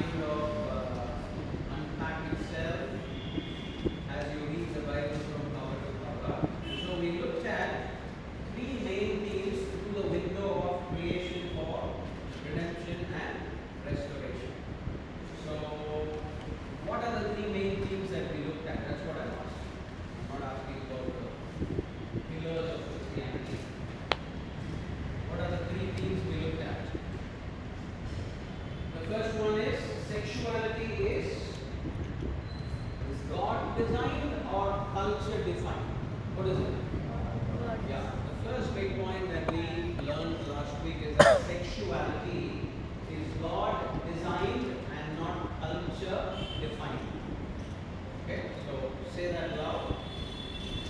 kind of unpack itself as you read the Bible from cover to cover. So we looked at three main themes through the window of creation, fall, redemption, and restoration. So what are the three main themes that we looked at? That's what I asked. I'm not asking about the pillars of Christianity. What are the three themes we looked at? The first one is sexuality is God designed or culture defined? What is it? Yeah. The first big point that we learned last week is that sexuality is God designed and not culture defined. Okay, so say that loud.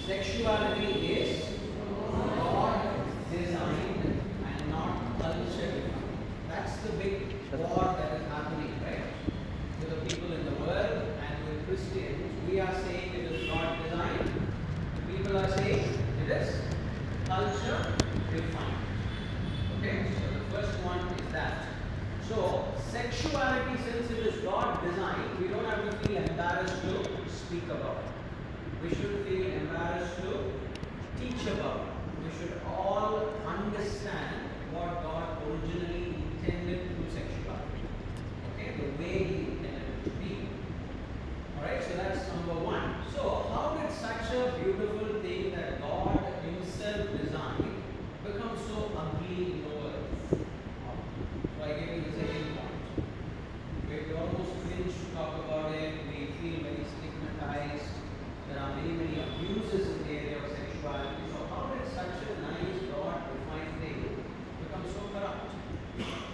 Sexuality is God designed and not culture defined. That's the big war that is happening, right? With the people in the world and with Christians, we are saying it is God designed. People are saying it is culture defined. Okay, so the first one is that. So sexuality, since it is God designed, we don't have to feel embarrassed to speak about it. We should feel embarrassed to teach about it. We should all understand what God originally intended through sexuality. Okay, the way He intended it to be. Alright, so that's number one. So how did such a beautiful thing that God Himself designed become so ugly in the world? So I gave you the second point. We almost cringe to talk about it. We feel very stigmatized. There are many abuses in the area of sexuality. So how did such a nice, God-defined thing become so corrupt?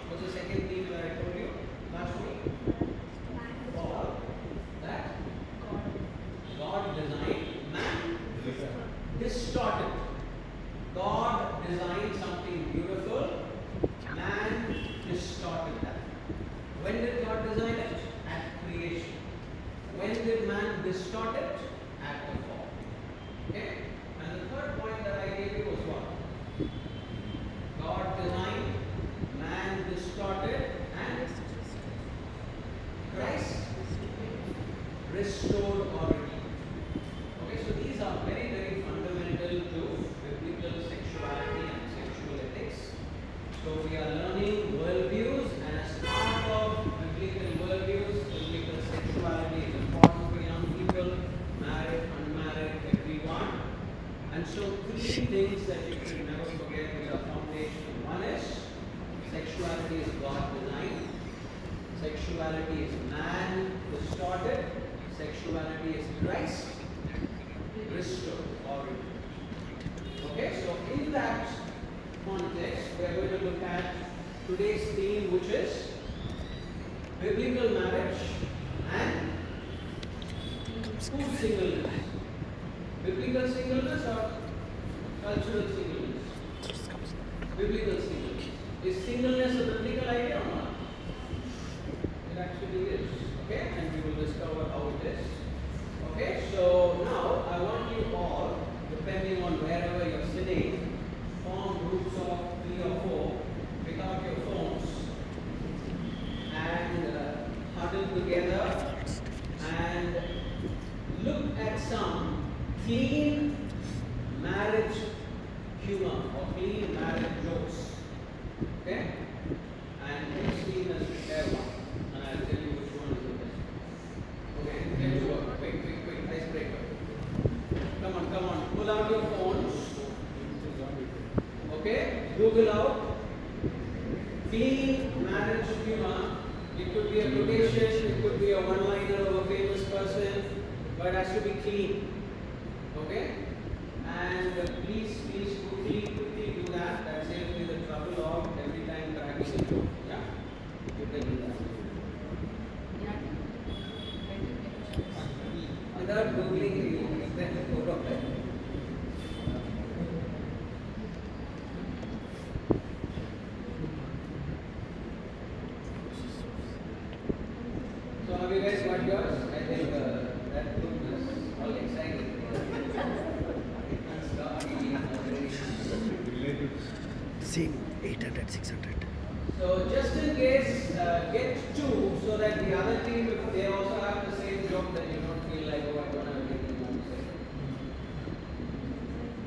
What's the second thing that I told you last week? Fall. That God designed, man distorted. God designed something beautiful, man distorted that. When did God design it? At creation. When did man distort it? At the fall. Okay? And the third point that I gave you was what? God designed, man distorted, and Christ restored or redeemed. Okay, so these are very fundamental to biblical sexuality and sexual ethics. So we are learning worldviews, and as part of biblical worldviews, biblical sexuality is important for young people, married, unmarried, everyone. And so three things that you should never forget which are foundational. One is sexuality is God designed. Sexuality is man distorted. Sexuality is Christ restored or redeemed. Okay, so in that context, we are going to look at today's theme, which is biblical marriage and whose singleness? Biblical singleness or cultural singleness? Biblical singleness. Is singleness a biblical idea or not? It actually is. Okay, and we will discover how it is. Okay, so now I want you all, depending on wherever you're sitting, form groups of 3 or 4, pick out your phones and huddle together and look at some clean marriage humor or clean marriage jokes. Okay? And each team has to share one. And I'll tell you which one is the best. Okay, get to work. Quick. Icebreaker. Come on. Pull out your phones. Okay? Google out clean marriage humor. It could be a quotation, it could be a one-liner of a famous person, but it has to be clean. Okay? And please quickly do that. That saves me the trouble of every time cracking a joke. Yeah? You can do that. Without googling, it's better to go right. So have you guys got yours? I think that group is all excited. Same 800, 600. So just in case, get 2 so so that the other team, if they also have the same joke, then you don't feel like, oh, I don't have anything more to say.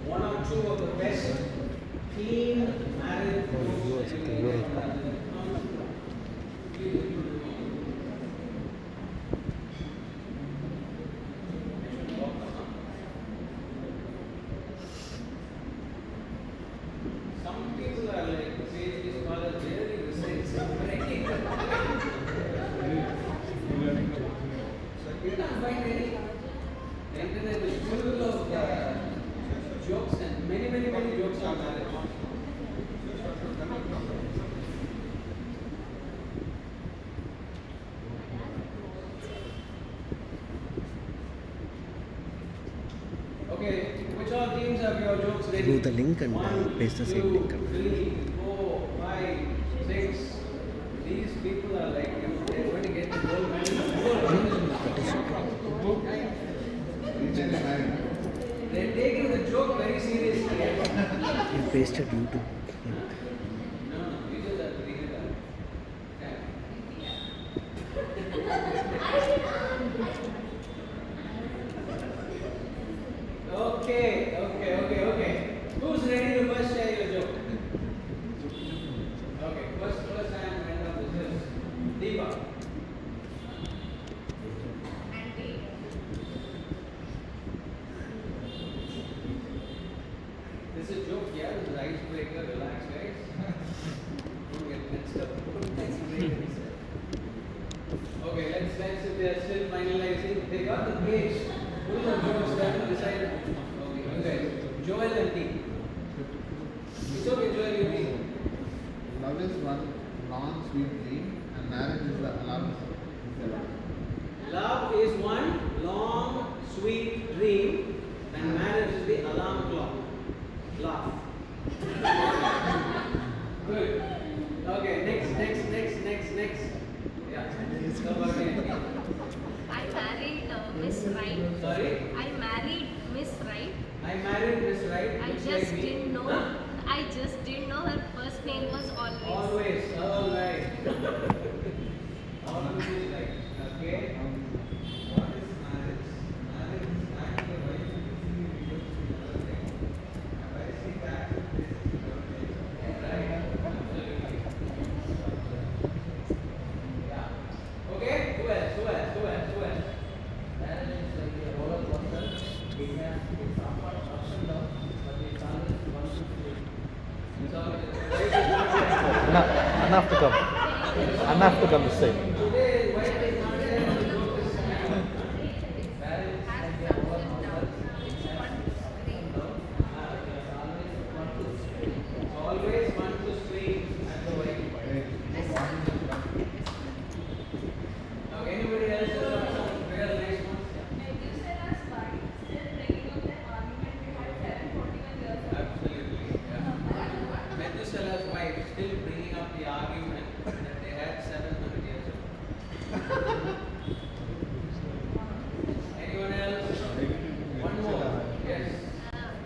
One or two of the best clean married jokes that you can tell. Some people are like, PhD scholars really research breaking. So you can't find any. The internet is full of jokes and many jokes on marriage. Okay, which all teams have your jokes ready? Remove the link and paste the same link. 3, 4, 5, 6. These people are like, you know, they're going to get the gold medal. They're taking the joke very seriously. You pasted YouTube link. No, you just have to read it out. Okay. Who's ready to first share your joke? Okay, first time end up with this. Deepa. This is a joke, yeah? This is icebreaker. Relax, guys. Don't get mixed up. Okay, let's if they are still finalizing. They got the page full of jokes that will decide. Okay, Joel and T. It's okay, Joel, you read. Love is one long sweet dream, and marriage is the alarm. Love is one long, sweet dream, and marriage is the alarm clock. Laugh. Good. Okay, next. Yeah. I married Miss Right. Sorry? I married Miss Right. I married Miss Right. I looks just like me. didn't know. Huh? I just didn't know her first name was Always. Always, alright. Always right. Okay. What is marriage? Marriage is actually a very easy thing. And I see that this is right. Absolutely. Yeah. Okay. Who else? Marriage is like a roller coaster. It has its ups and downs, but it's always one to three. It's always Enough to come. Enough to come this side. today, why is not there on the joke this time? Marriage is like a roller coaster. It has its ups and downs. It's always one to three at the way. Okay, anybody else has got some real nice ones? Absolutely. Yeah. Methuselah's wife still bringing up the argument that they had 700 years ago. Anyone else? One more. Yes.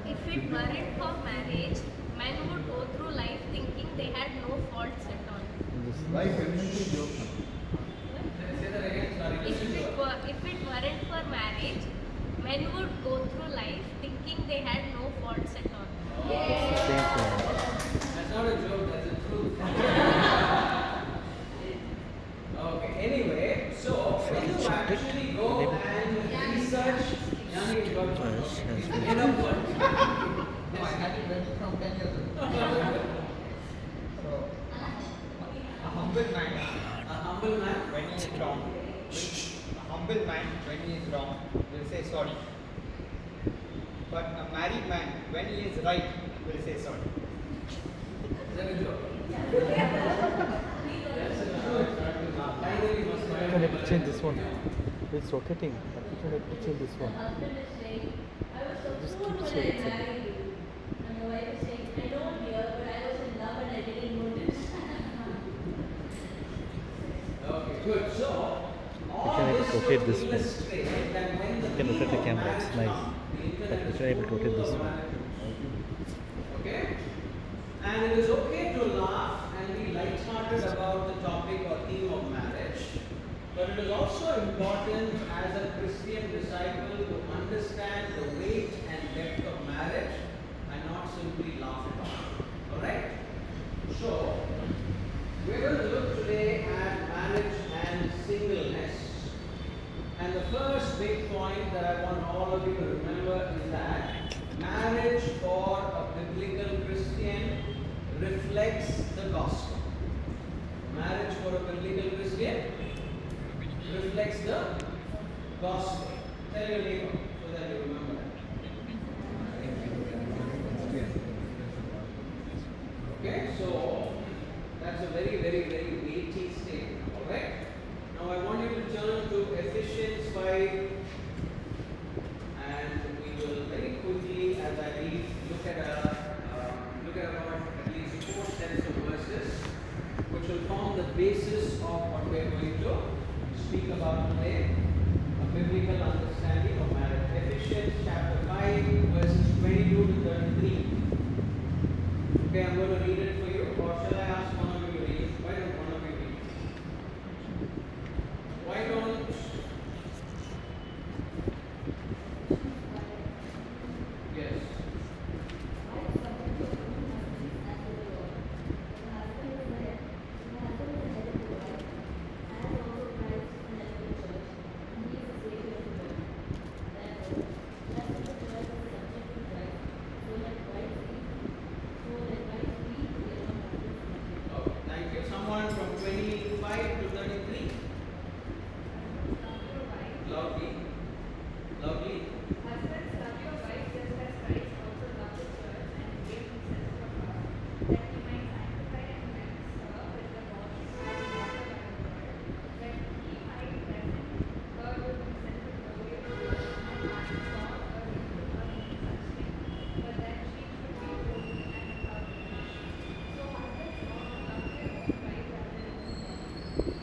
If it weren't for marriage, men would go through life thinking they had no faults at all. Life is a joke. Say that again. Sorry. If it weren't for marriage, men would go through life thinking they had no faults at all. That's not a joke, that's the truth. Okay, anyway, so when you actually go and research, Yanni got he's made up words. No, I had it ready from 10 years ago. So, a humble man, A humble man. when he is wrong, a humble man, when he is wrong, will say sorry. But a married man, when he is right, will say sorry. Is that a joke? That's a joke. Finally, must Can I change this one? It's rotating. Can I change this one? Just keep it straight. Okay, good. So, all Can I this rotate would this one? illustrate that when the Can rotate the theme camera, of it's marriage nice. comes, the internet But is try able to full rotate of this one. marriages. Okay? And it is okay to laugh and be light-hearted about the topic or theme of marriage, But it is also important as a Christian disciple to understand the weight and depth of marriage and not simply laugh it off. Alright? So, we're going to look today at marriage and singleness. And the first big point that I want all of you to remember is that marriage for a biblical Christian reflects the gospel. Marriage for a biblical Christian reflects the gospel. Tell your neighbor so that you remember that. Okay, so that's a very, very, very weighty statement. Alright? Now I want you to turn to Ephesians 5 and we will very quickly, as I read, look at about at least 4 sets of verses which will form the basis of what we are going to speak about today, a biblical understanding of marriage. Ephesians chapter 5 verses 22 to 33. Okay, I'm going to read it for you, or shall I ask one of you to read it? Why don't one of you read it? Why don't yes. Okay, thank you. Someone from 25 to 33. Loudly. Loudly. Husbands, love your wife just as Christ also loved the church and gave himself for her, that he might sanctify and cleanse her with the washing of water by the word, that he might present her to himself a glorious church, not having spot or wrinkle or any such thing, but that she should be holy and without blemish. So husbands ought to love their own wives as their own bodies. He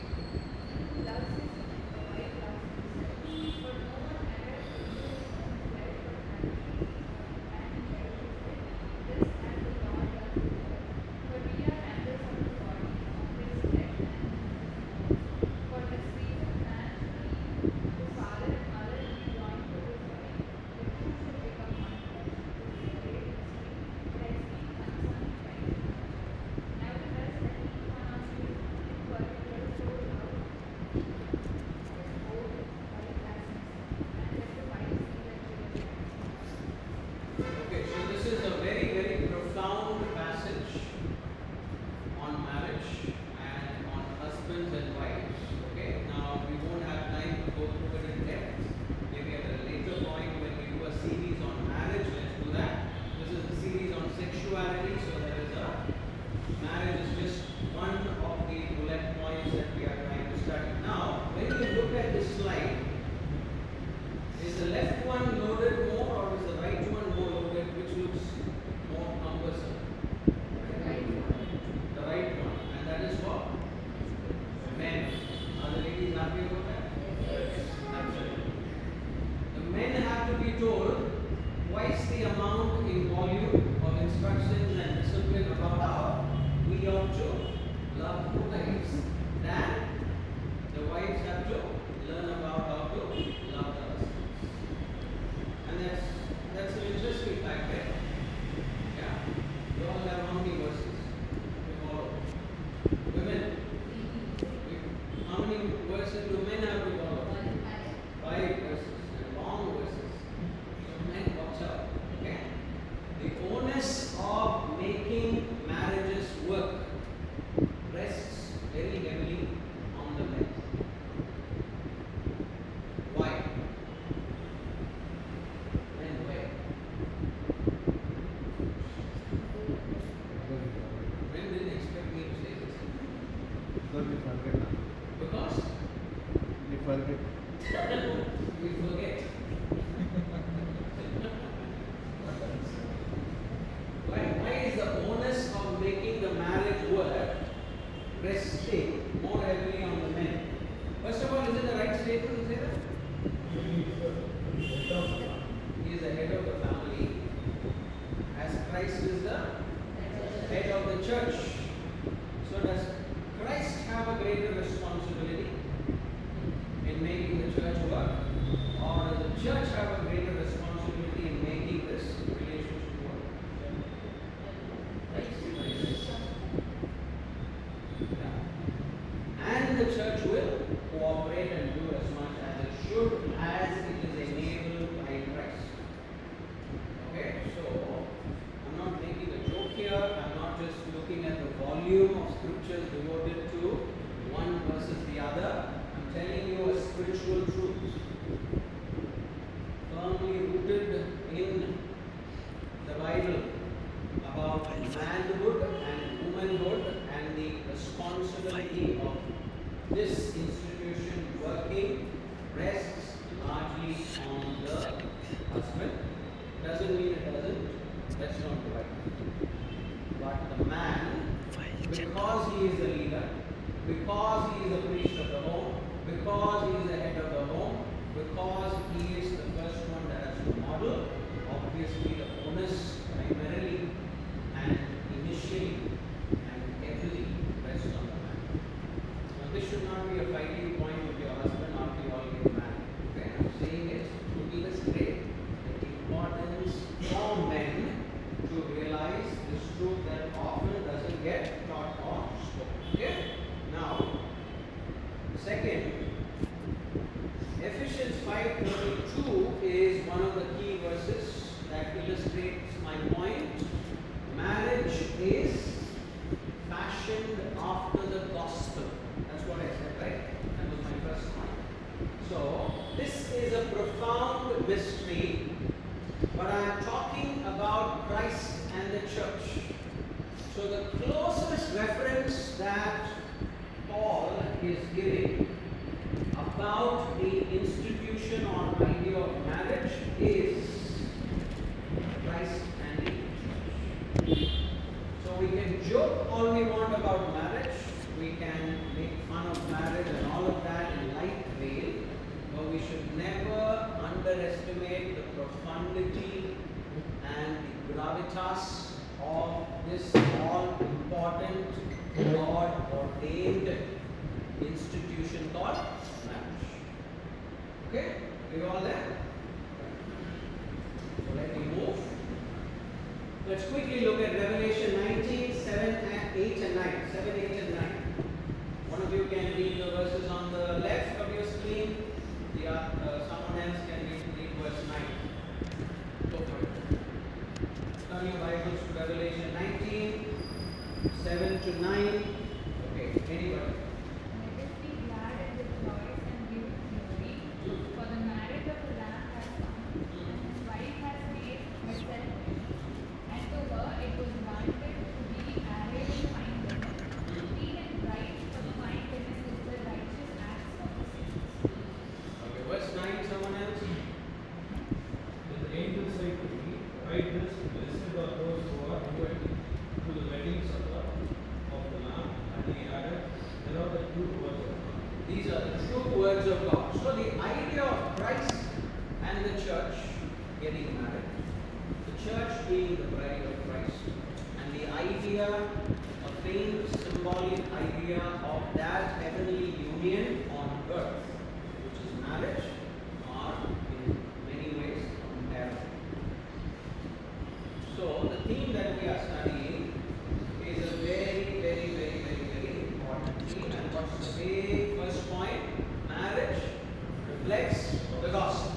who loves his wife loves himself. For no one ever knew his own flesh, but marriages and cherishes it, just as the Lord does the church. For we are members of the body, of his flesh, and of his bones. For this reason, man shall leave his father and mother and be joined to his wife, the two shall become one flesh. This is a great mystery, but I speak concerning Christ and the church. Nevertheless, let each one of you in particular show love his own wife as himself, and let the wife see that she is Okay, so this is a very, very profound passage on marriage and on husbands and wives. Okay, now we won't have time to go through it in depth. Maybe at a later point when we do a series on marriage, let's do that. This is a series on sexuality, so there is a marriage is just one of the bullet points that we are trying to study. Now, when you look at this slide, is the left one loaded more or is the right one more loaded, which looks more cumbersome? The right one. And that is what? Men. Are the ladies happy about that? Yes. Absolutely. The men have to be told twice the amount in volume of instructions and discipline about how we ought to love the wives than the wives have to learn about how to love the husbands. And that's an interesting fact, right? Yeah. You all have how many verses to follow? Women. How many verses do men have to follow? 5 verses. And long verses. So men, watch out. Okay? The onus of making marriages work rests very heavily on the men. Why? Men, why? Men didn't expect me to say this. Because we forget now. Because We forget. we forget. Why is the onus of making the marriage work resting more heavily on the men? First of all, is it the right statement to say that? He is the head of the family, as Christ is the head of the church. So does Christ have a greater responsibility? the church will cooperate and do as much as it should as it is enabled by Christ. Okay, so I'm not making a joke here. I'm not just looking at the volume of scriptures devoted to one versus the other. I'm telling you a spiritual truth, firmly rooted in the Bible, about manhood and womanhood and the responsibility of this institution working rests largely on the husband. Doesn't mean it doesn't. That's not right. But the man, because he is the leader, because he is the priest of the home, because he is the head of the home, because he is the first one that has to model, obviously the onus primarily and initially and heavily rests on the man. Now this should not be a fighting point with your husband after you all get married. Okay? I'm saying it to illustrate the importance for men to realize this truth that often doesn't get taught or spoken. Okay? Now, second, Ephesians 5:32 is one of the key verses that illustrates my point. Marriage is fashioned after the gospel. That's what I said, right? That was my first point. So, this is a profound mystery, but I am talking about Christ and the church. So, the closest reference that Paul is giving about the institution or idea of marriage is Christ and the church. So we can joke all we want about marriage, we can make fun of marriage and all of that in light vein, but we should never underestimate the profundity and the gravitas of this all important, God ordained institution called marriage. Okay? Are you all there? So let me move. Let's quickly look at Revelation 19, 7, and 8 and 9. 7, 8 and 9. One of you can read the verses on the left of your screen. Someone else can read verse 9. Go for it. Turn your Bibles to Revelation 19, 7 to 9. Okay, anybody? Let us be glad and rejoice and give glory, for the marriage of the Lamb has come, and his wife has made herself ready. And to her it was granted to be arrayed in fine linen, clean and bright, for the fine linen is the righteous acts of the saints. Okay, verse 9, someone else? Then the angel said to me, write this, blessed are those who are invited to the wedding supper of the Lamb. And he added, there are the true words of God. These are the true words of God. So the idea of Christ and the church getting married, the church being the bride of Christ, and the idea, a faint symbolic idea of that heavenly union on earth, which is marriage, are in many ways comparable. So the theme that we are studying is a very important theme. And what's the very first point? Marriage reflects the gospel.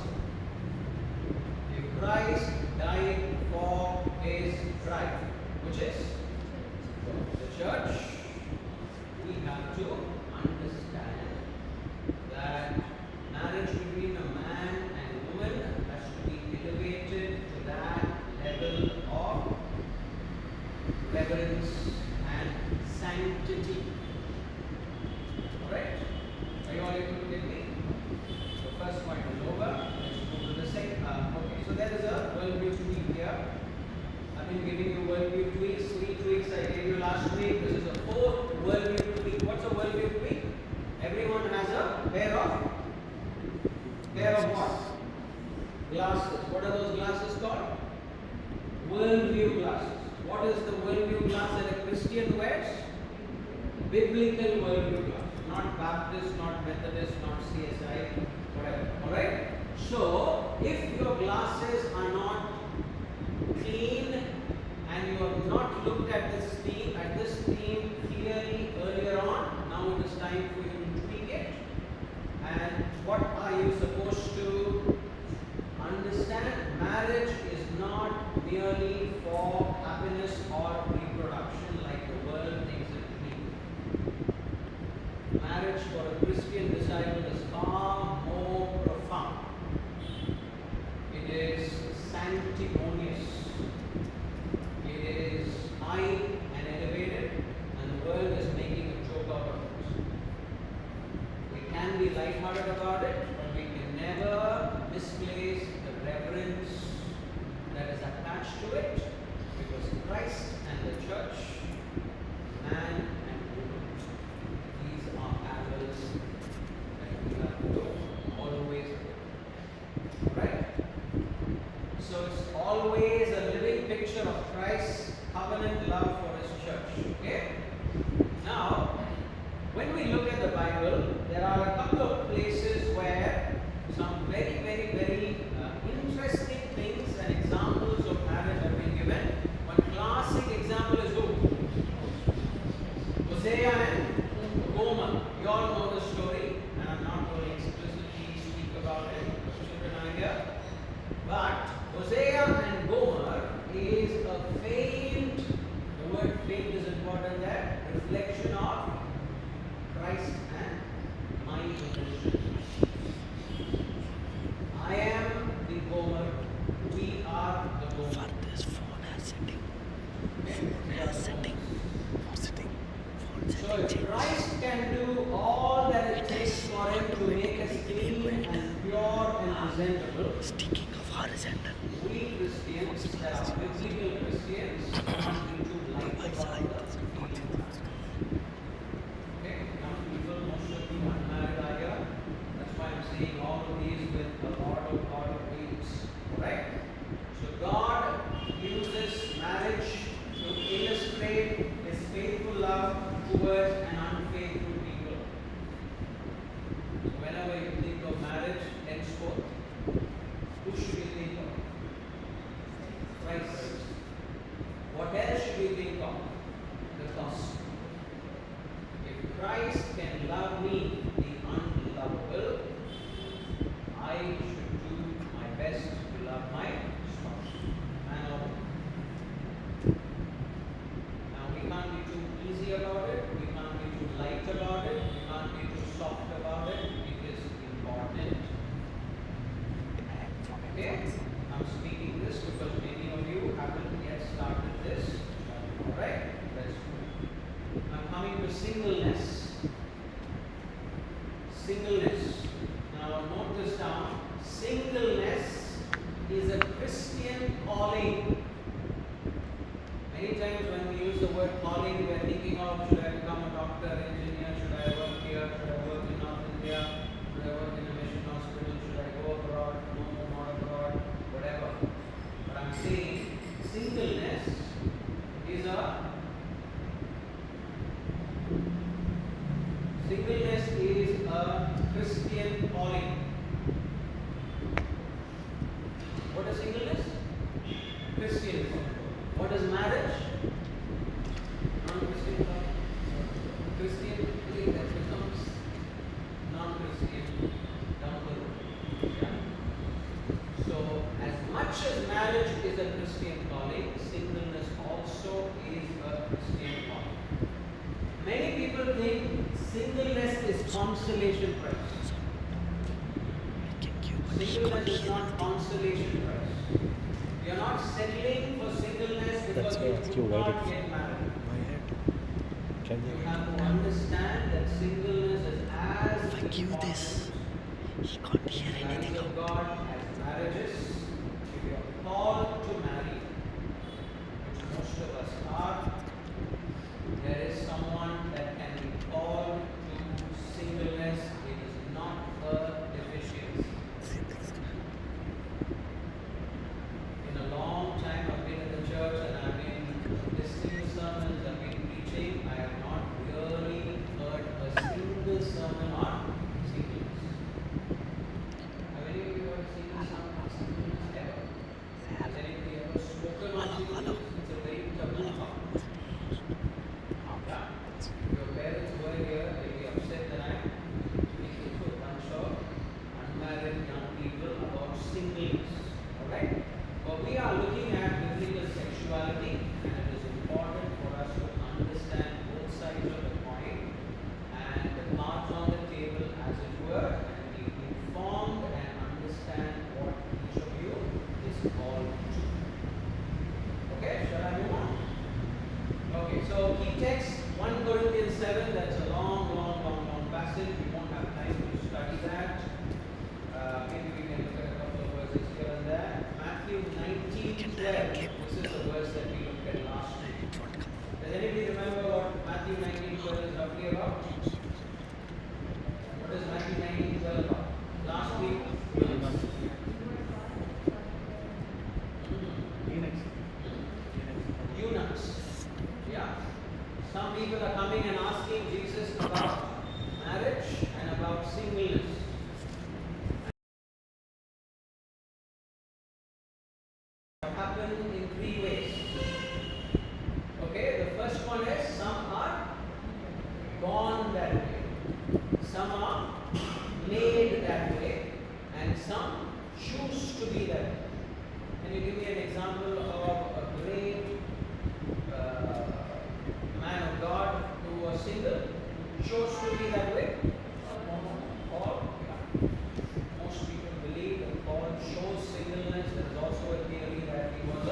If Christ died for his bride, which is the church, we have to understand that marriage between a man and woman has to be elevated to that level of reverence and sanctity. Alright? Are you all able to get me? The first point is over. Let's go to the second. Okay, so there is a worldview tweak here. I've been giving you worldview tweaks, 3 tweaks I gave you last week. This is a 4th worldview tweak. What's a worldview tweak? Everyone has a pair of what? Glasses. What are those glasses called? Worldview glasses. What is the worldview glass that a Christian wears? Biblical worldview glass. Not Baptist, not Methodist, not CSI, whatever. Alright? So, if your glasses are not clean and you have not looked at this theme clearly earlier on, now it is time for you to you supposed to understand? Marriage is not merely for happiness or reproduction like the world thinks it to be. Marriage for a Christian disciple is far more profound. It is sanctimonious. It is high and elevated, and the world is making a joke out of it. We can be lighthearted about it, but we can never misplace the reverence that is attached to it, because Christ and the church, man and woman, these are parallels that we have to always do. Right? So it's always a living picture of Christ's covenant love for his church. Okay? Now, when we look at the Bible, there are a couple of places where some very, very, very interesting things and examples of marriage have been given. One classic example is who? Hosea and Gomer. You all know the story, and I'm not going to explicitly speak about it. Children are here. But Hosea and Gomer is a faint, the word faint is important there, reflection of Christ and my emotions. I am the Gomer, we are the Gomer. This phone has setting. So if Christ can do all that it takes for him to make us clean and pure and presentable, Sticking of horizontal. we Christians, that are biblical Christians, want to light about the okay, young people, most of you unmarried are here. That's why I'm saying all of these with a lot of weights. Alright? So God uses marriage to illustrate his faithful love towards an unfaithful people. So whenever you think of marriage, henceforth, who should you think of? Christ. What else should we think of? The gospel. If Christ can love me, the unlovable, I should do my best to love my spouse, man or woman. Now we can't be too easy about it, we can't be too light about it, we can't be too soft about it. It is important. Okay? I'm speaking this because many of you haven't yet started this. Alright? Let's go. I'm coming to singleness. Singleness. Now note this down. Singleness is a Christian calling. Many times when we use the word calling, we are thinking of should I become a doctor, engineer, should I work here, should I work in North India, should I work in a mission hospital, should I go abroad, no, not abroad, whatever. But I'm saying singleness is a Christian calling. What is singleness? Christian. What is marriage? Non-Christian calling. Christian that becomes non-Christian down the road. Yeah? So as much as marriage is a Christian calling, singleness also is a Christian calling. Many people think singleness is consolation prize. Singleness is not consolation prize. We are not settling for singleness because we do not get married. Can You have to understand that singleness is as If I give this, he can't hear anything of out. God as marriages. If you are called to marry, which most of us are, there is someone that can be called to singleness. It is not a deficiency. In a long time, I've been in the church and I've been listening to sermons, I've been preaching. I have not really heard a single sermon on singleness. Have any of you ever seen a sermon on singleness ever? Has anybody ever spoken on singleness? It's a very taboo topic. don't have time to study that. Maybe we can look at a couple of verses here and there. Matthew 19:12. This is a verse that we looked at last week. Does anybody remember what Matthew 19:12 is roughly about? What is Matthew 19:12 about? Last week. Eunuchs. Yeah. Some people are coming and asking Jesus about marriage and about singleness. Happen in three ways. Okay, the first one is some are born that way, some are made that way, and some choose to be that way. Can you give me an example of a great man of God who was single, chose to be that way? Paul. Most people believe that Paul chose singleness. There is also a theory that he was a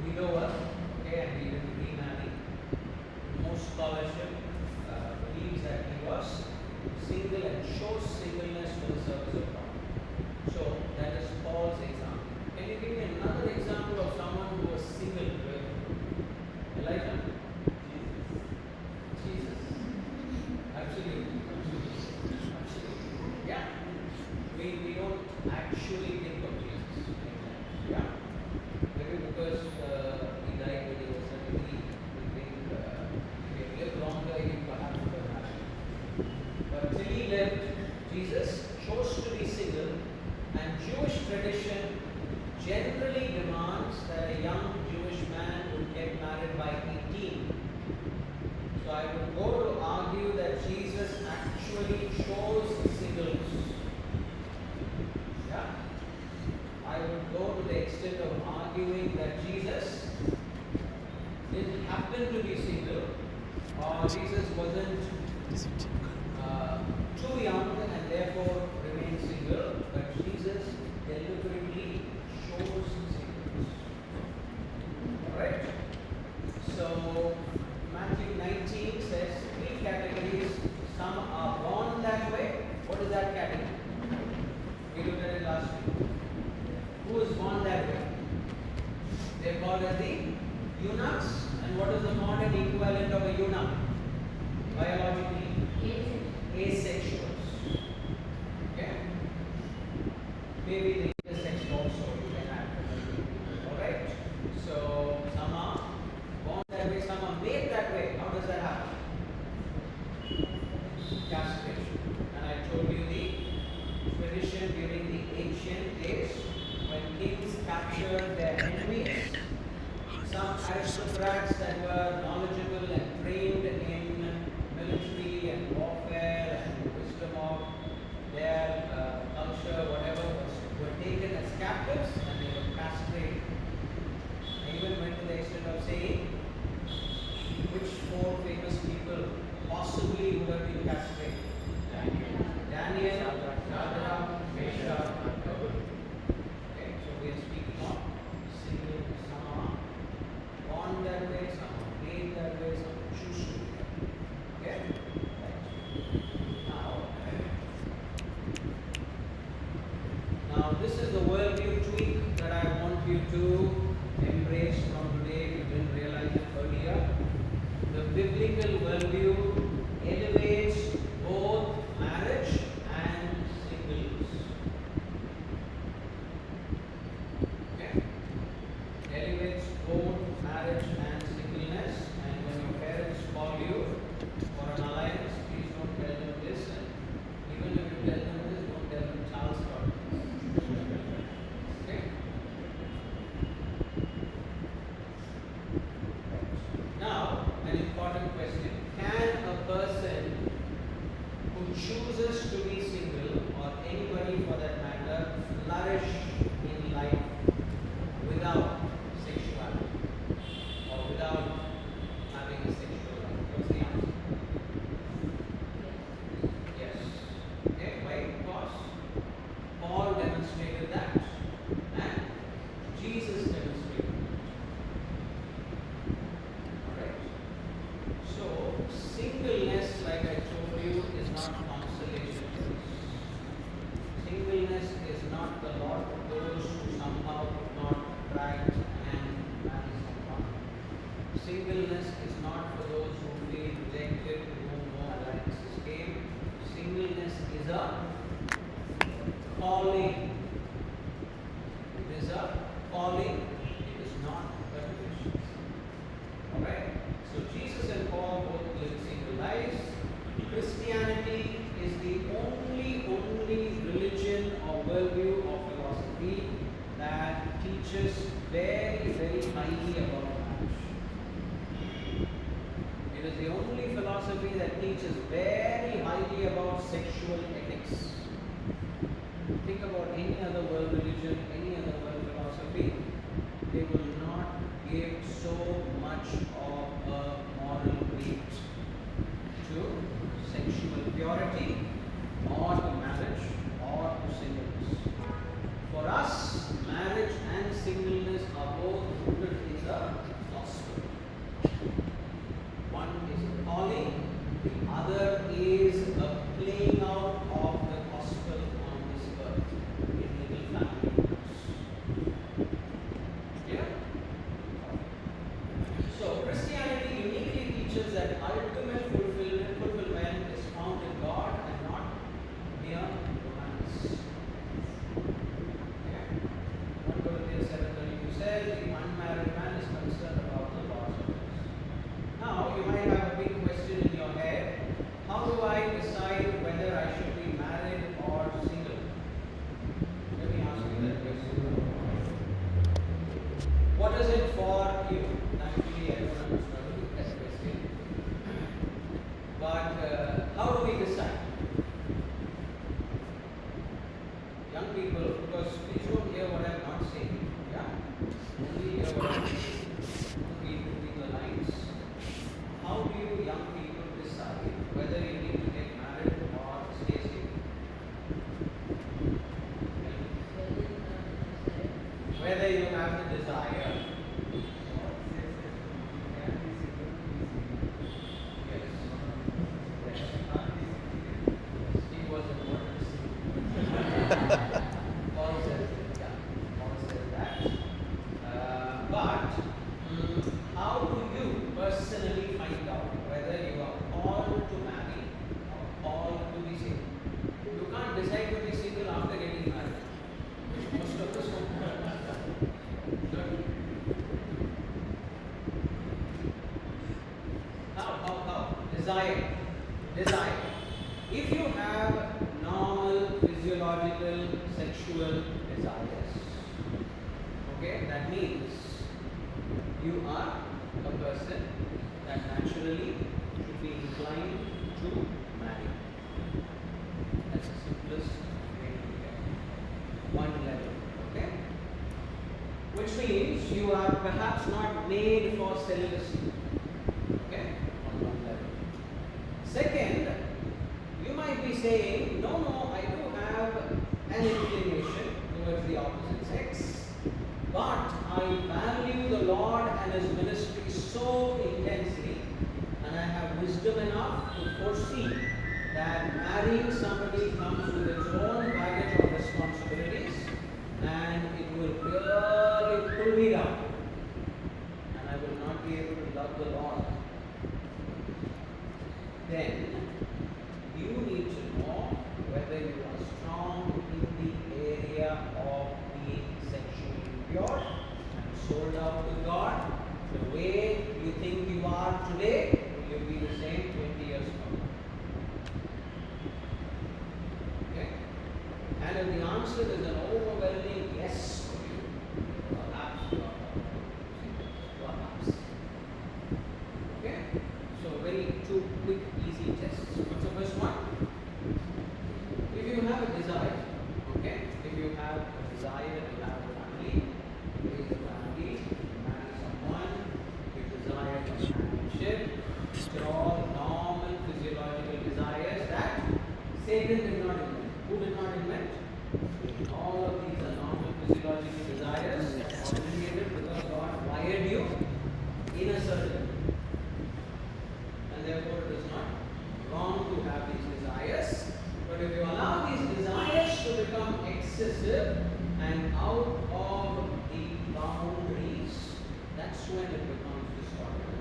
widower, okay, and he didn't remarry. Most scholarship believes that he was single and chose singleness for the service of God. So that is Paul's example. Can you give me another example of someone who was single? Elijah? Jesus. Absolutely. Yeah. We don't actually think of Jesus. Yeah. Maybe because he died when he was 73. We think if he lived longer, he perhaps would have married. But till he lived, Jesus chose to be single, and Jewish tradition generally demands that a young Jewish man would get married by 18. So I would go to argue that Jesus actually chose singleness. Yeah? I would go to the extent of arguing that Jesus didn't happen to be single, or Jesus wasn't too young and therefore remained single, but Jesus deliberately chose singleness. Alright? So Matthew 19 says three categories. Some are born that way. What is that category? We looked at it last week. Who is born that way? They are called as the eunuchs. And what is the modern equivalent of a eunuch? Biologically? Asexuals. Okay? Maybe the intersex also you can add. Alright? So some are born that way, some are made that way. How does that happen? Castration. And I told you the tradition during the ancient days when kings captured their enemies. Some aristocrats that were knowledgeable and trained in military and warfare and wisdom of their culture, whatever, were taken as captives and they were castrated. I even went to the extent of saying which four famous people possibly would have been castrated. Daniel, Shadrach, Meshach, and Abednego. Okay, so we are speaking of single, some are born that way, some are made that way, some choose to be that way. Okay? Now this is the worldview tweak that I want you to embrace from today if you didn't realize it earlier. The biblical worldview elevates both marriage and singleness. Okay? Elevates both marriage and singleness. And when your parents call you for an alliance, please don't tell them this. And even if you tell them this, don't tell them Charles got this. Okay? Now, an important question. Can a person who chooses to be single, or anybody for that matter, flourish in life without sexuality? Or without having a sexual life? What's the answer? Yes. Okay, why? Because Paul demonstrated that. And Jesus demonstrated that. Alright. So, singleness, like I told you, is not consolation. teaches very, very highly about marriage. It is the only philosophy that teaches very highly about sexual ethics. Think about any other world religion, any other world philosophy, they will not give so much of a moral weight to sexual purity or to marriage or to singleness. For us, marriage and singleness are both rooted in the gospel. One is a calling, the other is a playing out of the gospel on this earth in little family groups. Clear? So Christianity uniquely teaches that ultimate fulfillment is found in God and not mere romance. Okay? 1 Corinthians 7:32 says the unmarried man is concerned about the laws of this. Now you might have a big question in your head. How do I decide whether I should be married or single? Let me ask you that question. What is it for you? Actually, I don't understand that question. But how do we decide? Young people, because please don't hear what I'm not saying. Yeah? Only hear what I'm saying. Read between the lines. How do you young people decide whether you need to get married or stay single? Whether you have the desire. He was a word. Paul says it, yeah. Paul says that. But how do you personally find out whether you are called to marry or called to be single? You can't decide to be single after getting married. Most of us don't. How? Desire. If you have normal physiological sexual desires, okay, that means you are a person that naturally should be inclined to marry. That's the simplest way to look at it. One level, okay? Which means you are perhaps not made for celibacy. Okay? On one level. Second, you might be saying, no, I do have an inclination towards the opposite sex, but I value the Lord and His ministry so intensely, and I have wisdom enough to foresee that marrying somebody comes with its own baggage of responsibilities, and it will really pull me down, and I will not be able to love the Lord. Then you need to know whether you are strong in the area of being sexually pure and sold out to God. The way you think you are today, will you be the same 20 years from now? Okay? And if the answer is an overwhelming yes for you, perhaps you are perhaps. Okay? So very two quick, easy tests. What's the first one? If you have a desire, okay? If you have a desire to have a family, raise a family, marry someone, you desire companionship, they're all normal physiological desires that Satan did not invent. Who did not invent? All of these are normal physiological desires that are created because God wired you in a certain way. And therefore it is not wrong to have these desires. But if you allow these desires to become excessive and out of the boundaries, that's when it becomes distorted.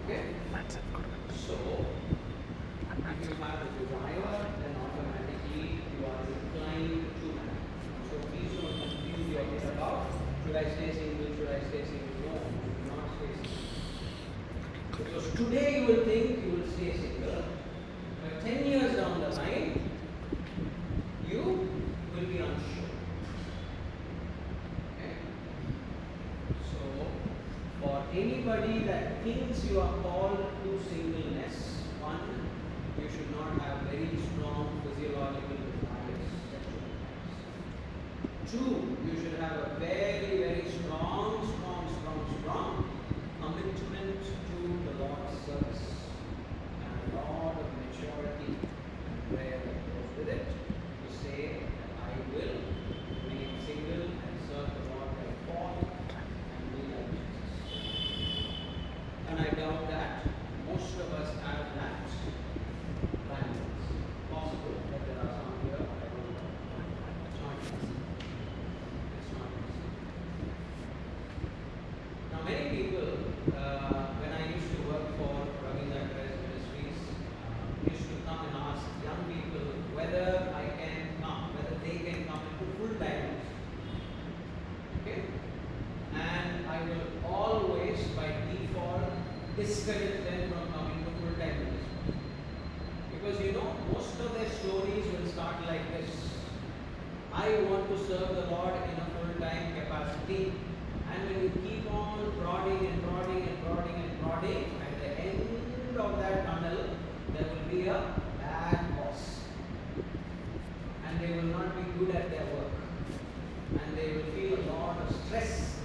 Okay? So, if you have a desire, then automatically you are inclined to marry. So please don't confuse your head about, should I stay single, should I stay single? No, do not stay single. Because today you will think you will stay single, but 10 years down the line, you will be unsure. you are called to singleness, one, you should not have very strong physiological desires. Two, you should have a very, very strong commitment to the Lord's service and a lot of maturity and prayer that goes with it to say that I will remain single and serve the Lord by faith and be like Jesus. And I doubt that most of us have that plan. Possible that there are some here, I don't know. It's not easy. It's not easy. Now, many people, when I used to work for Ravi Zacharias Ministries, used to come and ask young people whether I can come, whether they can come into full-time ministry. Okay? And I will always, by default, discourage them from coming to full-time ministry. Because most of their stories will start like this. I want to serve the Lord in a full-time capacity. And when you keep on prodding, at the end of that tunnel, there will be a bad boss. And they will not be good at their work. And they will feel a lot of stress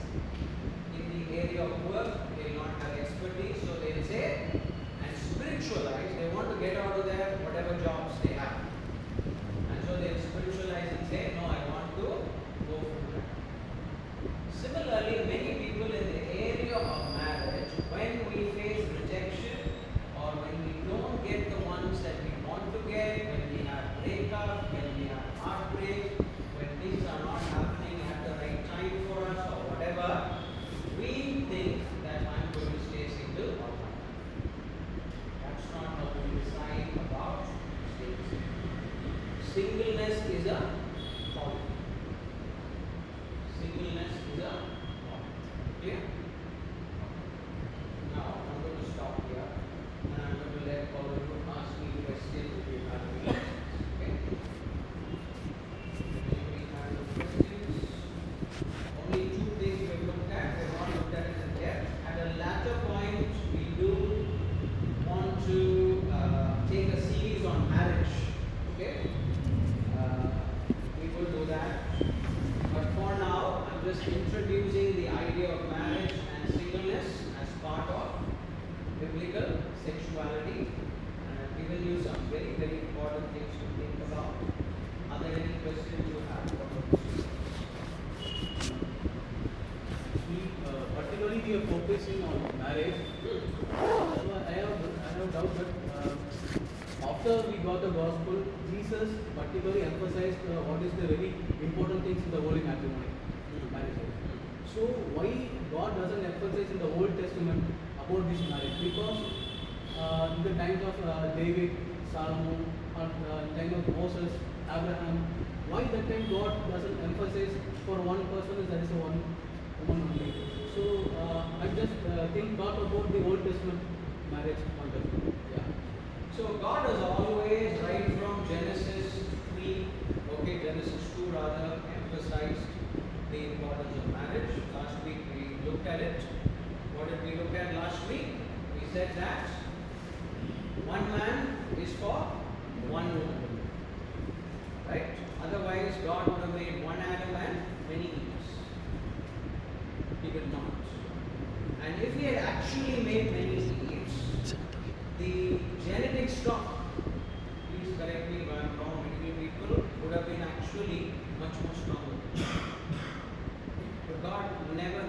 in the area of work. They will not have expertise, so they will say, and spiritualize, they want to get out of their whatever jobs they have. And so they will spiritualize and say, no, I want to go full-time. Similarly, many people in the area of marriage, when we face rejection or when we don't get the ones that we want to get, when we have breakup, when we have heartbreak, when things are not happening at the right time for us or whatever, we think that I'm going to stay single all my life. That's not how we decide about staying single. Singleness is a calling. Singleness is a calling. Clear? Now I'm going to stop here and I'm going to let all of you ask me questions if you have any. Okay? Anybody have any questions? Only two things we have looked at. We have not looked at it yet. At a later point, we do want to take a series on marriage. Okay? We will do that. But for now, I'm just introducing the idea of marriage and singleness as part of biblical sexuality. And I've given you some very, very important things to think about. Are there any questions you have? Particularly we are focusing on marriage. I have doubt that after we got the gospel, Jesus particularly emphasized what is the very important things in the holy matrimony, marriage. So why God doesn't emphasize in the Old Testament about this marriage? Because in the times of David, Solomon, or time of Moses, Abraham, why that time God doesn't emphasize for one person is there is a one woman only. So I just think thought about the Old Testament marriage point of view. Yeah. So God has always, right from Genesis 3, Genesis 2 rather, emphasized the importance of marriage. Last week we looked at it. What did we look at last week? We said that one man is for one woman. Right? Otherwise, God would have made one Adam and many Eves. He did not. And if he had actually made many Eves, the genetic stock, please correct me if I am wrong, medical people, would have been actually much more stronger. But God never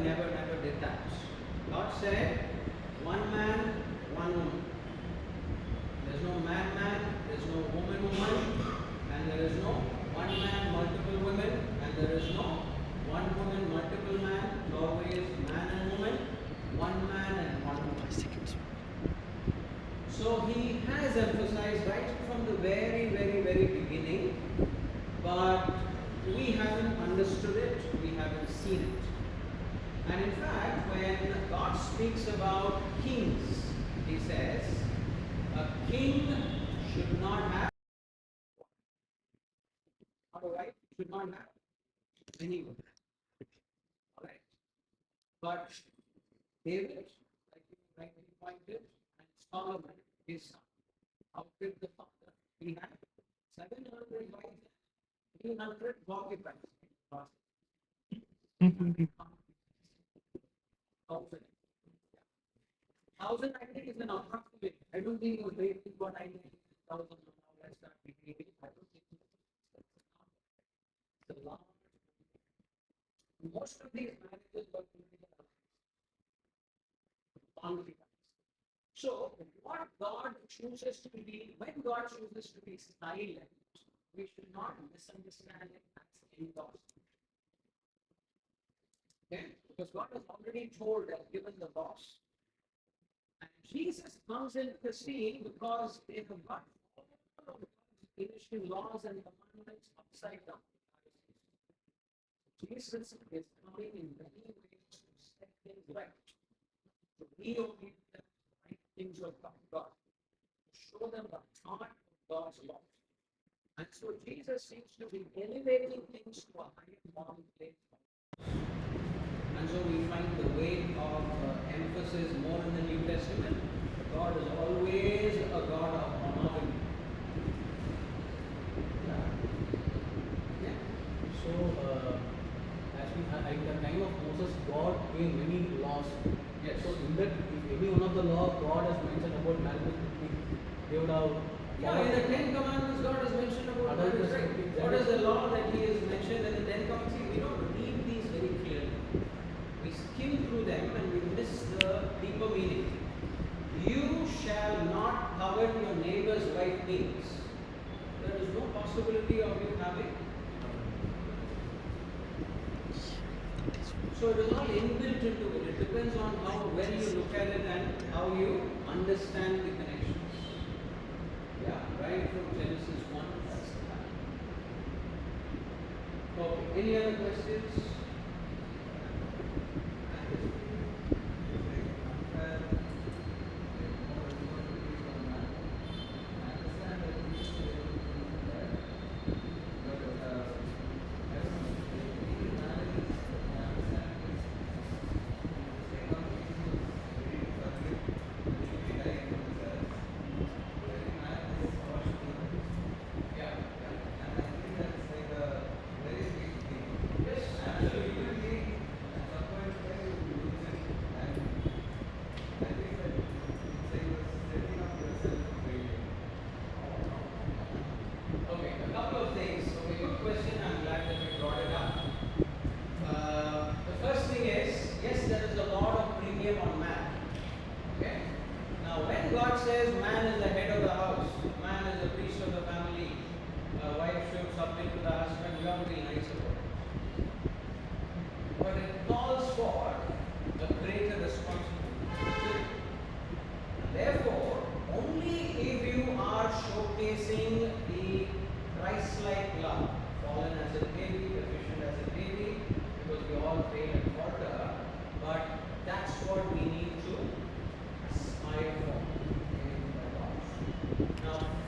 did that. God said, one man, one woman. There's no man, there's no woman, and there is no one man, multiple women, and there is no one woman, multiple man. It's always man and woman, one man and one woman. So he has emphasized right from the very beginning, but we haven't understood it, we haven't seen it. And in fact, when God speaks about kings, he says, a king should not have, alright, should not have any women. Alright. But David, like you appointed, and Solomon, his son, out with the father, he had 700 wives, 300 concubines. 1,000, I think, is an approximate. I don't think it was very big what I think 1,000. Now let's start beginning. I don't think it's a large. Most of these marriages were concubines. So, what God chooses to be, when God chooses to be silent, we should not misunderstand it as endorsement. Okay? Because God has already told and given the laws. And Jesus comes into the scene because they have got all of the initial laws and commandments upside down. Jesus is coming in many ways to set things right, to reorient them to the right things of God, to show them the heart of God's law. And so Jesus seems to be elevating things to a higher moral place. And so we find the weight of emphasis more in the New Testament. God is always a God of honoring. So, as we had at the time of Moses, God gave many laws. Yes. So, in that, if any one of the law God has mentioned about marriage, they would have. Yeah, in the Ten Commandments, God has mentioned about marriage, right? What is the law that He has mentioned in the Ten Commandments? See, we don't read these very clearly. We skim through them and we miss the deeper meaning. You shall not covet your neighbor's wife means there is no possibility of you having. So it is all inbuilt into it. It depends on how well you look at it and how you understand the connections. Yeah, right from Genesis 1, that's the pattern. Okay, any other questions?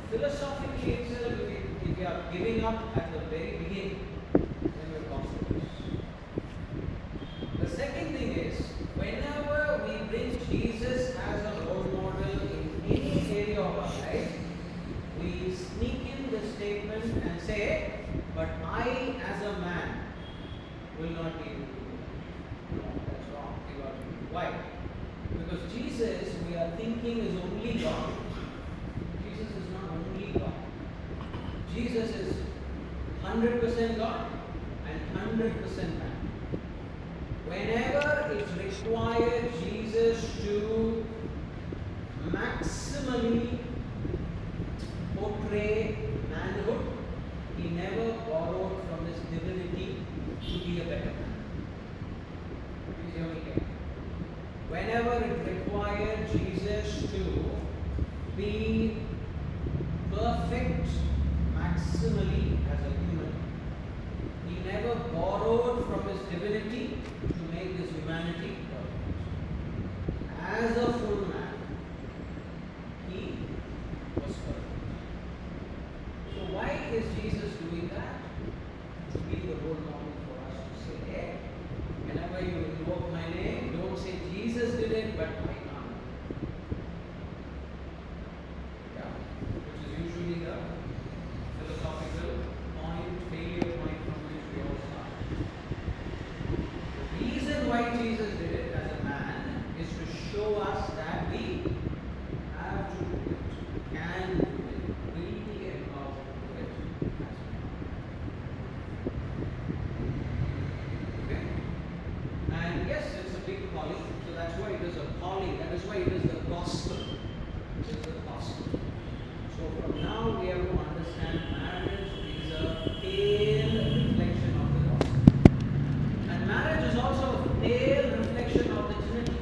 Philosophically itself, if we are giving up at the very beginning, then we're prosperous. The second thing is, whenever we bring Jesus as a role model in any area of our life, we sneak in the statement and say, but I as a man will not be able to do that. No, that's wrong. Why? Because Jesus, we are thinking, is only God. Jesus is not only God. Jesus is 100% God and 100% man. Whenever it required Jesus to maximally portray manhood, he never borrowed from his divinity to be a better man. Please hear me here. Whenever it required Jesus to be perfect maximally as a human, he never borrowed from his divinity to make his humanity perfect. As a full man, he was perfect. So why is Jesus doing that? To be the role model for us to say, hey, whenever you invoke my name, don't say Jesus did it, but I can't. understand marriage is a pale reflection of the gospel. And marriage is also a pale reflection of the Trinity.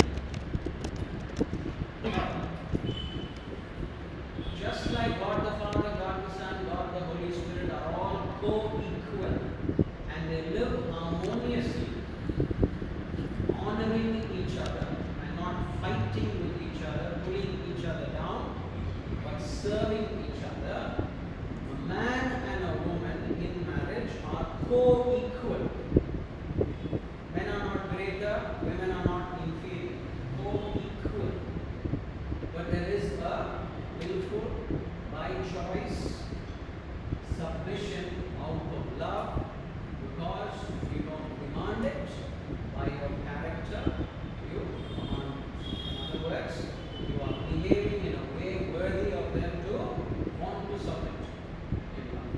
Just like God the Father, God the Son, God the Holy Spirit are all co-equal and they live harmoniously, honoring each other and not fighting with each other, pulling each other down, but serving each other. A man and a woman in marriage are co-equal. Men are not greater, women are not inferior. Co-equal. But there is a willful, by choice, submission out of love, because you don't demand it by your character, you command it. In other words, you are behaving in a way worthy of them to want to submit in love,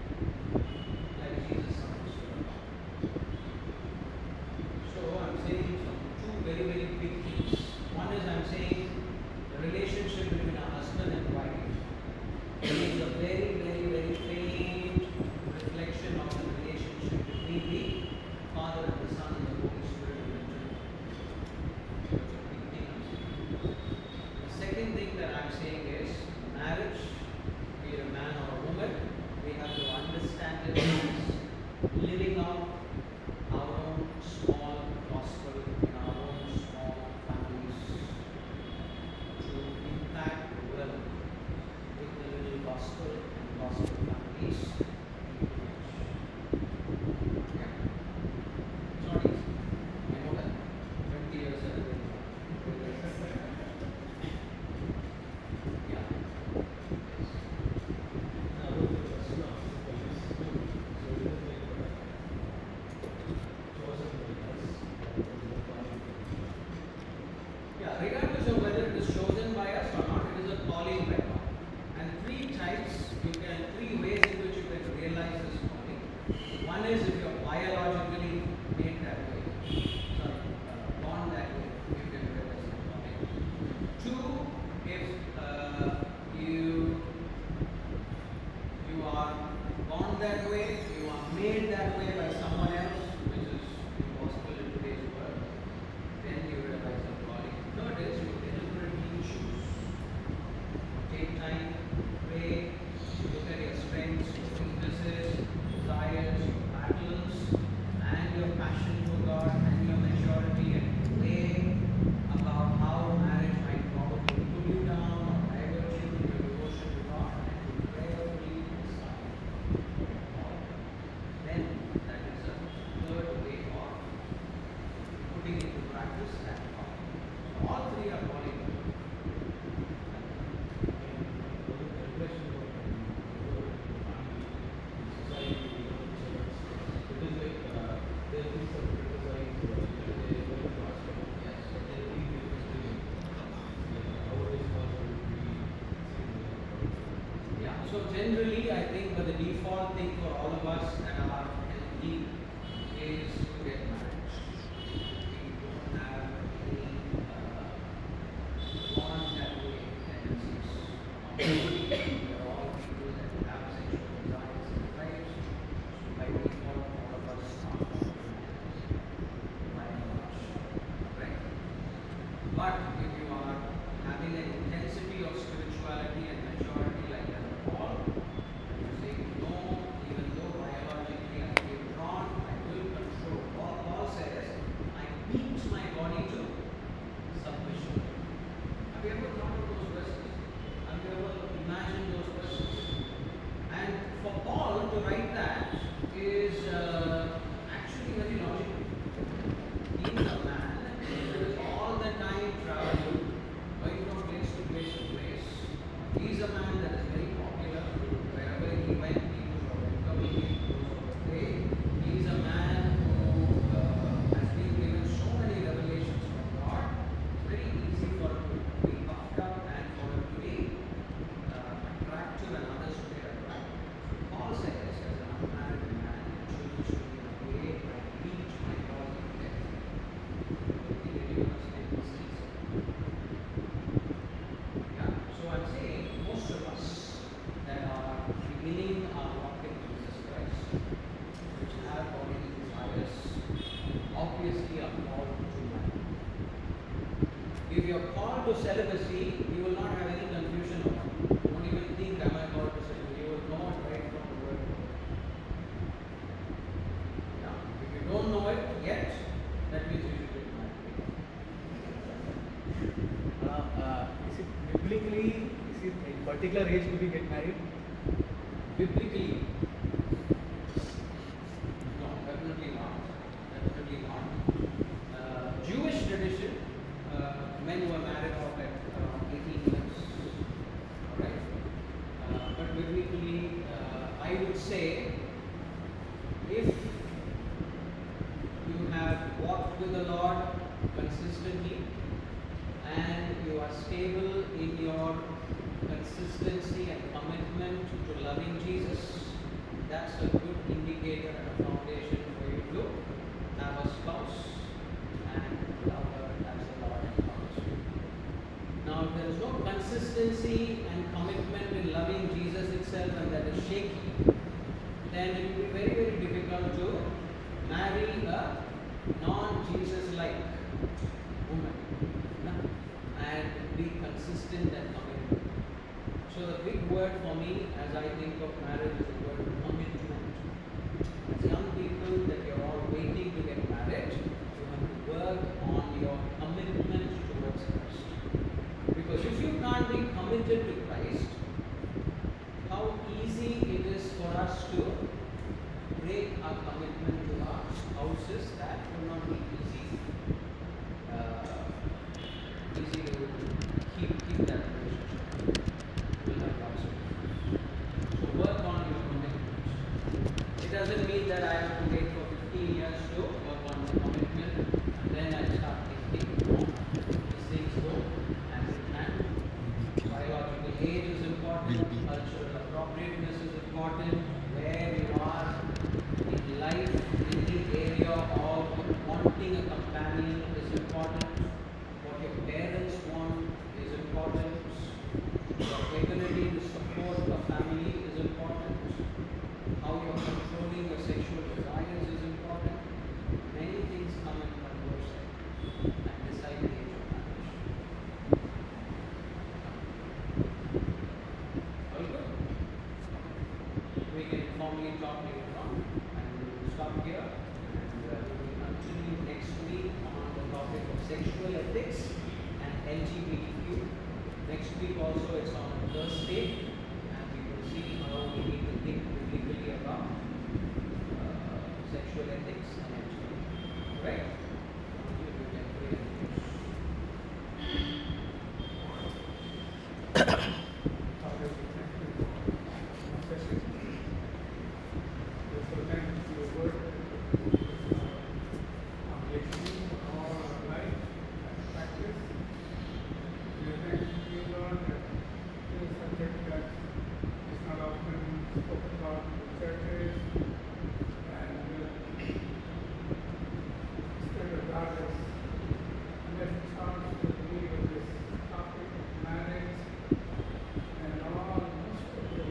like Jesus submitted. So I'm saying two very, very big things. One is I'm saying the relationship between a husband and wife is a very, very, very faint reflection of the relationship between the Father and the Son and the Holy Spirit in the Trinity. That's a big thing I'm saying. The second thing that I'm saying is marriage, be it a man or a woman, we have to understand it as living out our own small gospel in our own small families to impact the world with the little gospel and gospel families. Yeah. It's not easy. I know that. 20 years ago. Yeah. Now, with the question of police, so it is like chosen by us, Yeah, regardless of whether it is chosen by us or not, it is a calling by God. And three ways in which you can realize this calling. One is if you are biologically made that way, born that way, you can realize the calling. Two, if you are born that way, you are made that way by someone else, which is impossible in today's world, then you realize the calling. Third is you deliberately choose. Take time, pray, look at your strengths, your weaknesses, desires, your battles, and your passion for God and your maturity, and weigh about how marriage might probably pull you down or divert you in your devotion to God, and to prayerfully decide. Then that is a third way of putting into practice that calling. So all three are calling. Yeah, so generally I think the default thing for all of us that are healthy is to get married. We don't have any born that way tendencies. We are all people that have sexual desires in their lives. So by default all of us are by and large, right? But if you are having an intensity of spirituality and maturity like that at all, you say no, even though biologically I feel drawn, I will control beginning our walk in Jesus Christ, which have already desires, obviously are called to marry. If you are called to celibacy, you will not have any confusion about it. Don't even think, am I called to celibacy? You will know it right from the word. Yeah. If you don't know it yet, that means you should get married. Is it biblically, is it a particular age to be get married? Biblically, no, definitely not. Definitely not. Jewish tradition, men were married off at around 18 years. Alright? But biblically, I would say if you have walked with the Lord consistently and you are stable in your consistency and commitment to loving Jesus, that's a good indicator and a foundation for you to have a spouse and love her as the Lord empowers you. Now, if there is no consistency and commitment in loving Jesus itself and that is shaky, then it will be very, very difficult to marry a non-Jesus-like woman and be consistent and committed. So the big word for me as I think of marriage is the word commitment. As young people that you're all waiting to get married, you have to work on your commitment towards Christ. Because if you can't be committed to Christ, how easy it is for us to break our commitment to our spouses, that will not be easy. Easy to keep that relationship. We'll have lots of issues. So work on your commitment. It doesn't mean that I have to wait for 15 years to work on the commitment and then I start thinking, no, these things go hand in hand. Biological age is important, cultural appropriateness is important, where you are in life, in the area of wanting a companion is important. What your parents want is important. Your ability to support a family is important. How you're controlling your sexual desires is important. Many things come and converse and decide the age of marriage. All good? We can informally talk later on and we will stop here and we will continue next week on the topic of sexual ethics and LGBTQ. Next week also it's on Thursday and we will see how we need to think biblically about sexual ethics and LGBT. Right? You can pray and Father, we thank you for this session. We're so thankful for your word. Application of all our life and practice. We are thankful to you, Lord, that this is a subject that is not often spoken about in the churches. And Spirit of God has left chance to deal with this topic of marriage. And all most of the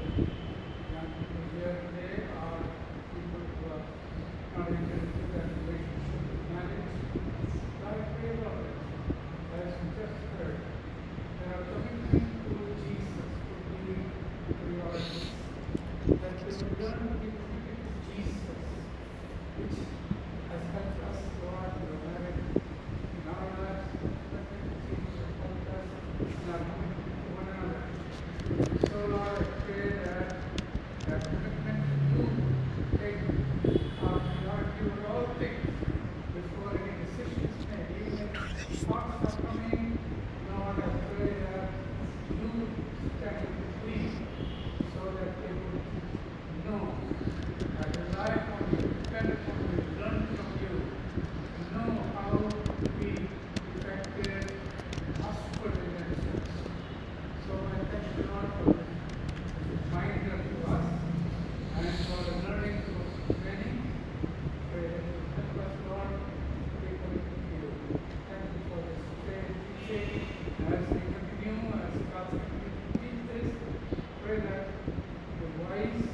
young people here today are people who are not entered into that relationship with marriage. I pray, Lord, that as we just heard, they are committing to Jesus, to believe to your Jesus, that they will learn to be committed to Jesus, which has helped us, Lord, in our marriage, in our lives, commitment to Jesus has helped us in our commitment to one another. So, Lord, I pray that that commitment to you take priority over all things before any decisions made. Even if thoughts are coming, Lord, I pray that you stand in between so that they would know that rely upon you, depend upon you, learn from you, know how to be effective, gospel relationships. So I thank you, Lord, for this reminder to us and for the learning to many. Pray that you help us, Lord, to be committed to you. Thank you for this teaching. As we continue, as God's continue to teach this, pray that the wise